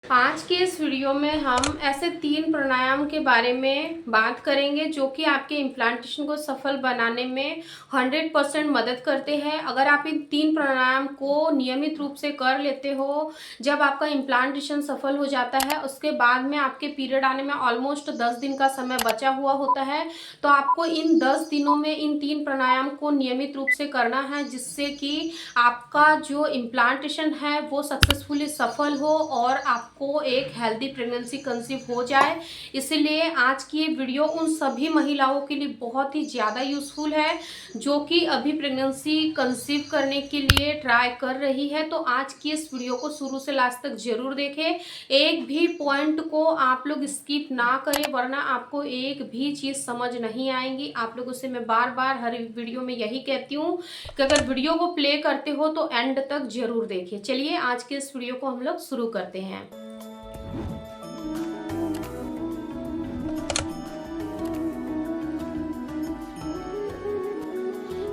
आज के इस वीडियो में हम ऐसे 3 प्राणायाम के बारे में बात करेंगे जो कि आपके इम्प्लांटेशन को सफल बनाने में 100% मदद करते हैं। अगर आप इन 3 प्राणायाम को नियमित रूप से कर लेते हो, जब आपका इम्प्लांटेशन सफल हो जाता है, उसके बाद में आपके पीरियड आने में ऑलमोस्ट 10 दिन का समय बचा हुआ होता है, तो आपको इन 10 दिनों में इन 3 प्राणायाम को नियमित रूप से करना है, जिससे कि आपका जो इम्प्लांटेशन है वो सक्सेसफुली सफल हो और आपको एक हेल्दी प्रेगनेंसी कंसीव हो जाए। इसलिए आज की ये वीडियो उन सभी महिलाओं के लिए बहुत ही ज़्यादा यूज़फुल है जो कि अभी प्रेगनेंसी कंसीव करने के लिए ट्राई कर रही है। तो आज की इस वीडियो को शुरू से लास्ट तक जरूर देखें, एक भी पॉइंट को आप लोग स्किप ना करें, वरना आपको एक भी चीज़ समझ नहीं आएंगी। आप लोगों से मैं बार बार हर वीडियो में यही कहती हूँ कि अगर वीडियो को प्ले करते हो तो एंड तक जरूर देखिए। चलिए आज के इस वीडियो को हम लोग शुरू करते हैं।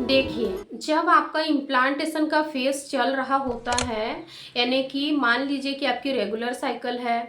देखिए, जब आपका इम्प्लांटेशन का फेज चल रहा होता है, यानी कि मान लीजिए कि आपकी रेगुलर साइकिल है,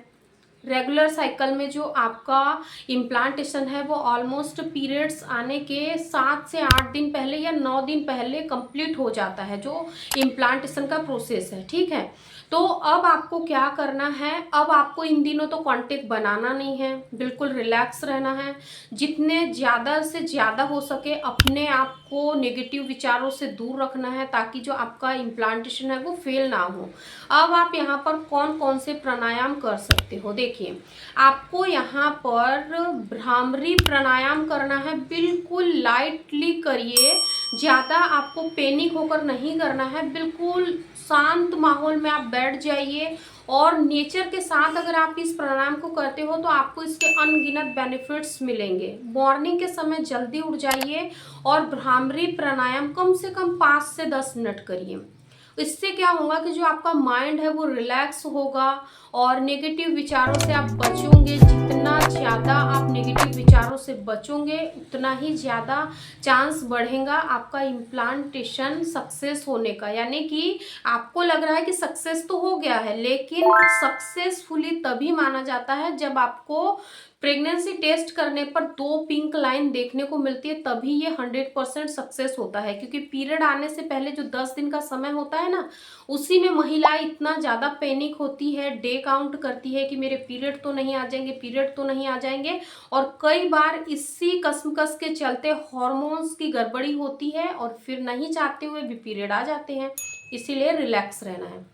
रेगुलर साइकिल में जो आपका इम्प्लांटेशन है वो ऑलमोस्ट पीरियड्स आने के 7 से 8 दिन पहले या 9 दिन पहले कंप्लीट हो जाता है, जो इम्प्लांटेशन का प्रोसेस है। ठीक है, तो अब आपको क्या करना है, अब आपको इन दिनों तो कांटेक्ट बनाना नहीं है, बिल्कुल रिलैक्स रहना है। जितने ज़्यादा से ज़्यादा हो सके अपने आप को नेगेटिव विचारों से दूर रखना है, ताकि जो आपका इम्प्लांटेशन है वो फेल ना हो। अब आप यहाँ पर कौन कौन से प्राणायाम कर सकते हो, देखिए आपको यहाँ पर भ्रामरी प्राणायाम करना है। बिल्कुल लाइटली करिए, ज़्यादा आपको पैनिक होकर नहीं करना है। बिल्कुल शांत माहौल में आप बैठ जाइए और नेचर के साथ अगर आप इस प्राणायाम को करते हो तो आपको इसके अनगिनत बेनिफिट्स मिलेंगे। मॉर्निंग के समय जल्दी उठ जाइए और भ्रामरी प्राणायाम कम से कम 5 से 10 मिनट करिए। इससे क्या होगा कि जो आपका माइंड है वो रिलैक्स होगा और नेगेटिव विचारों से आप बचोगे। जितना ज़्यादा आप नेगेटिव विचारों से बचोगे उतना ही ज़्यादा चांस बढ़ेगा आपका इम्प्लांटेशन सक्सेस होने का। यानी कि आपको लग रहा है कि सक्सेस तो हो गया है, लेकिन सक्सेसफुली तभी माना जाता है जब आपको प्रेगनेंसी टेस्ट करने पर 2 पिंक लाइन देखने को मिलती है, तभी ये 100% सक्सेस होता है। क्योंकि पीरियड आने से पहले जो 10 दिन का समय होता है ना, उसी में महिलाएं इतना ज़्यादा पैनिक होती है, डे काउंट करती है कि मेरे पीरियड तो नहीं आ जाएंगे, पीरियड तो नहीं आ जाएंगे। और कई बार इसी कसमकस के चलते हॉर्मोन्स की गड़बड़ी होती है और फिर नहीं चाहते हुए भी पीरियड आ जाते हैं। इसीलिए रिलैक्स रहना है।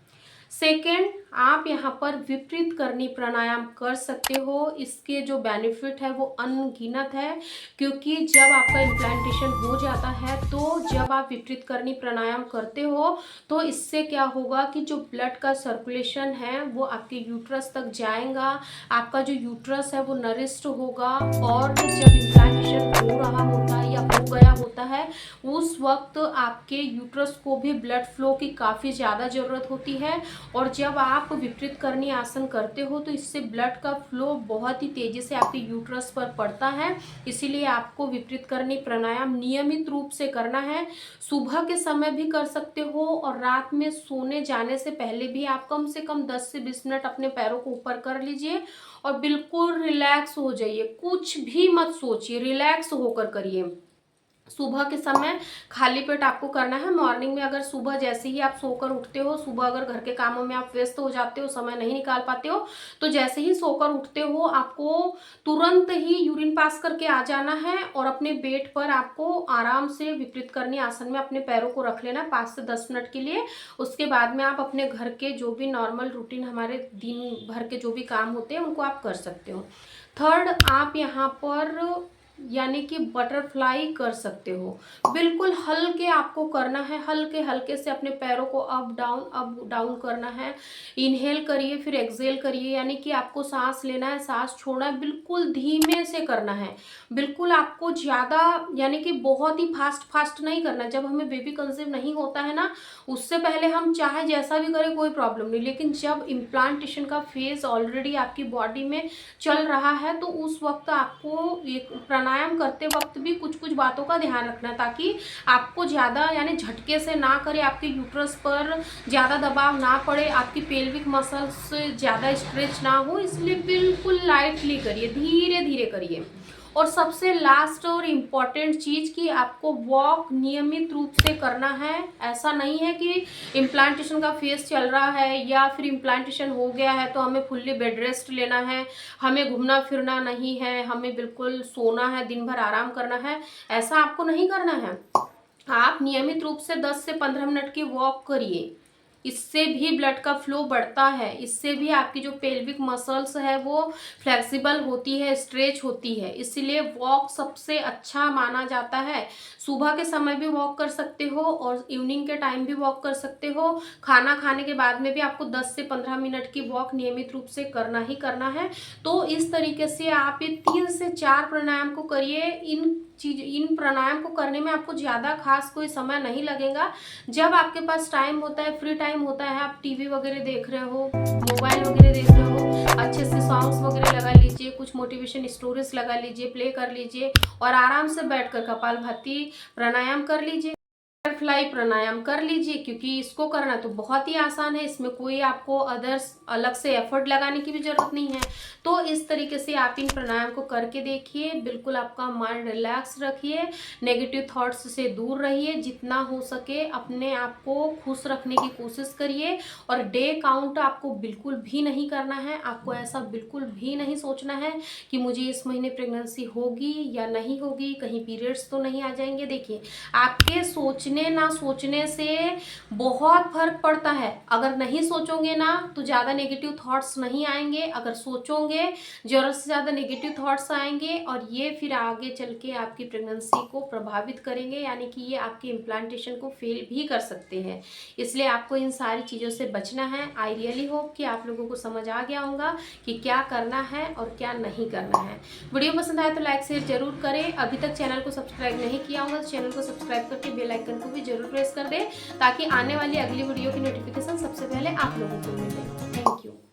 सेकेंड, आप यहाँ पर विपरीत करनी प्राणायाम कर सकते हो। इसके जो बेनिफिट है वो अनगिनत है, क्योंकि जब आपका इम्प्लांटेशन हो जाता है तो जब आप विपरीत करनी प्राणायाम करते हो तो इससे क्या होगा कि जो ब्लड का सर्कुलेशन है वो आपके यूट्रस तक जाएगा, आपका जो यूट्रस है वो नरिश्ड होगा। और जब इम्प्लांटेशन हो रहा होता है या हो गया होता है, उस वक्त आपके यूट्रस को भी ब्लड फ्लो की काफ़ी ज़्यादा ज़रूरत होती है। और जब आप विपरीत करनी आसन करते हो तो इससे ब्लड का फ्लो बहुत ही तेजी से आपके यूट्रस पर पड़ता है। इसीलिए आपको विपरीत करनी प्राणायाम नियमित रूप से करना है। सुबह के समय भी कर सकते हो और रात में सोने जाने से पहले भी आप कम से कम 10 से 20 मिनट अपने पैरों को ऊपर कर लीजिए और बिल्कुल रिलैक्स हो जाइए। कुछ भी मत सोचिए, रिलैक्स होकर करिए। सुबह के समय खाली पेट आपको करना है। मॉर्निंग में अगर सुबह जैसे ही आप सोकर उठते हो, सुबह अगर घर के कामों में आप व्यस्त हो जाते हो, समय नहीं निकाल पाते हो, तो जैसे ही सोकर उठते हो आपको तुरंत ही यूरिन पास करके आ जाना है और अपने बेड पर आपको आराम से विपरीत करनी आसन में अपने पैरों को रख लेना 5 से 10 मिनट के लिए। उसके बाद में आप अपने घर के जो भी नॉर्मल रूटीन, हमारे दिन भर के जो भी काम होते हैं उनको आप कर सकते हो। थर्ड, आप यहाँ पर यानी कि बटरफ्लाई कर सकते हो। बिल्कुल हल्के आपको करना है, हल्के हल्के से अपने पैरों को अप डाउन करना है। इनहेल करिए फिर एक्सहेल करिए, यानी कि आपको सांस लेना है, सांस छोड़ना है, बिल्कुल धीमे से करना है। बिल्कुल आपको ज़्यादा यानी कि बहुत ही फास्ट फास्ट नहीं करना। जब हमें बेबी कंसीव नहीं होता है ना, उससे पहले हम चाहे जैसा भी करें कोई प्रॉब्लम नहीं, लेकिन जब इम्प्लांटेशन का फेज ऑलरेडी आपकी बॉडी में चल रहा है तो उस वक्त आपको एक प्राणायाम करते वक्त भी कुछ कुछ बातों का ध्यान रखना है, ताकि आपको ज़्यादा यानी झटके से ना करे, आपके यूट्रस पर ज़्यादा दबाव ना पड़े, आपकी पेल्विक मसल्स ज़्यादा स्ट्रेच ना हो। इसलिए बिल्कुल लाइटली करिए, धीरे धीरे करिए। और सबसे लास्ट और इम्पॉर्टेंट चीज़ कि आपको वॉक नियमित रूप से करना है। ऐसा नहीं है कि इम्प्लांटेशन का फेज चल रहा है या फिर इम्प्लांटेशन हो गया है तो हमें फुल्ली बेड रेस्ट लेना है, हमें घूमना फिरना नहीं है, हमें बिल्कुल सोना है, दिन भर आराम करना है। ऐसा आपको नहीं करना है। आप नियमित रूप से 10 से 15 मिनट की वॉक करिए। इससे भी ब्लड का फ्लो बढ़ता है, इससे भी आपकी जो पेल्विक मसल्स है वो फ्लेक्सिबल होती है, स्ट्रेच होती है। इसलिए वॉक सबसे अच्छा माना जाता है। सुबह के समय भी वॉक कर सकते हो और इवनिंग के टाइम भी वॉक कर सकते हो। खाना खाने के बाद में भी आपको 10 से 15 मिनट की वॉक नियमित रूप से करना ही करना है। तो इस तरीके से आप ये 3 से 4 प्राणायाम को करिए। इन प्राणायाम को करने में आपको ज़्यादा खास कोई समय नहीं लगेगा। जब आपके पास टाइम होता है, फ्री टाइम होता है, आप टीवी वगैरह देख रहे हो, मोबाइल वगैरह देख रहे हो, अच्छे से सॉन्ग्स वगैरह लगा लीजिए, कुछ मोटिवेशन स्टोरीज लगा लीजिए, प्ले कर लीजिए और आराम से बैठकर कपालभाति प्राणायाम कर लीजिए, बटरफ्लाई प्राणायाम कर लीजिए। क्योंकि इसको करना तो बहुत ही आसान है, इसमें कोई आपको अदर्स अलग से एफर्ट लगाने की भी जरूरत नहीं है। तो इस तरीके से आप इन प्राणायाम को करके देखिए। बिल्कुल आपका माइंड रिलैक्स रखिए, नेगेटिव थॉट्स से दूर रहिए, जितना हो सके अपने आप को खुश रखने की कोशिश करिए। और डे काउंट आपको बिल्कुल भी नहीं करना है। आपको ऐसा बिल्कुल भी नहीं सोचना है कि मुझे इस महीने प्रेगनेंसी होगी या नहीं होगी, कहीं पीरियड्स तो नहीं आ जाएंगे। देखिए, आपके सोचने ना सोचने से बहुत फर्क पड़ता है। अगर नहीं सोचोगे ना तो ज़्यादा नेगेटिव थॉट्स नहीं आएंगे, अगर सोचोगे ज़रूरत से ज़्यादा नेगेटिव थॉट्स आएंगे और ये फिर आगे चल के आपकी प्रेगनेंसी को प्रभावित करेंगे, यानी कि ये आपकी इम्प्लांटेशन को फेल भी कर सकते हैं। इसलिए आपको इन सारी चीज़ों से बचना है। आई रियली होप कि आप लोगों को समझ आ गया होगा कि क्या करना है और क्या नहीं करना है। वीडियो पसंद आए तो लाइक शेयर जरूर करें। अभी तक चैनल को सब्सक्राइब नहीं किया होगा तो चैनल को सब्सक्राइब करके बेल आइकन को भी जरूर प्रेस कर दें, ताकि आने वाली अगली वीडियो की नोटिफिकेशन सबसे पहले आप लोगों को मिले। Thank you.